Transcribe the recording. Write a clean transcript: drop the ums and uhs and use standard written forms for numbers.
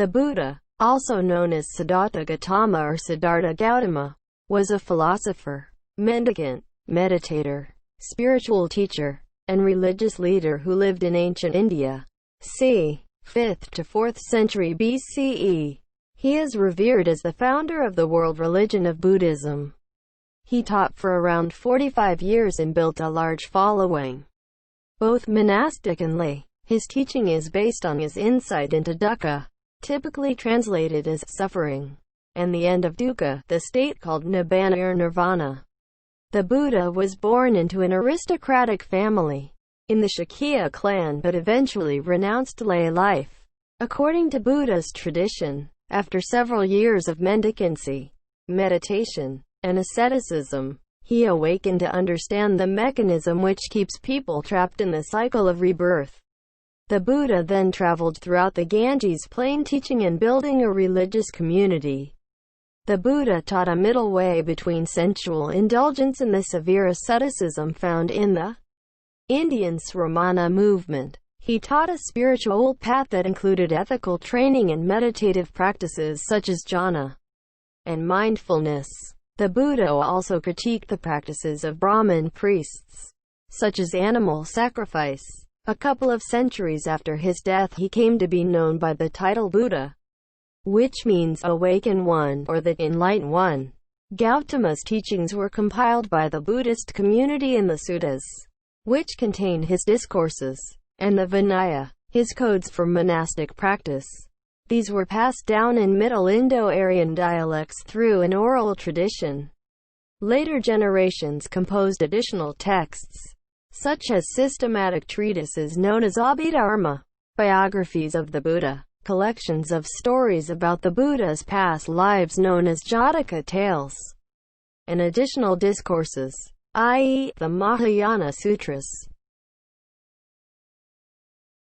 The Buddha, also known as Siddhattha Gotama or Siddhārtha Gautama, was a philosopher, mendicant, meditator, spiritual teacher, and religious leader who lived in ancient India, c. 5th to 4th century BCE. He is revered as the founder of the world religion of Buddhism. He taught for around 45 years and built a large following, both monastic and lay. His teaching is based on his insight into dukkha, typically translated as suffering, and the end of dukkha, the state called Nibbāna or Nirvana. The Buddha was born into an aristocratic family in the Shakya clan but eventually renounced lay life. According to Buddha's tradition, after several years of mendicancy, meditation, and asceticism, he awakened to understand the mechanism which keeps people trapped in the cycle of rebirth. The Buddha then traveled throughout the Ganges plain teaching and building a religious community. The Buddha taught a middle way between sensual indulgence and the severe asceticism found in the Indian śramaṇa movement. He taught a spiritual path that included ethical training and meditative practices such as jhana and mindfulness. The Buddha also critiqued the practices of brahmin priests, such as animal sacrifice. A couple of centuries after his death he came to be known by the title Buddha, which means awakened one, or the enlightened one. Gautama's teachings were compiled by the Buddhist community in the suttas, which contain his discourses, and the Vinaya, his codes for monastic practice. These were passed down in Middle Indo-Aryan dialects through an oral tradition. Later generations composed additional texts, such as systematic treatises known as Abhidharma, biographies of the Buddha, collections of stories about the Buddha's past lives known as Jataka tales, and additional discourses, i.e., the Mahayana Sutras.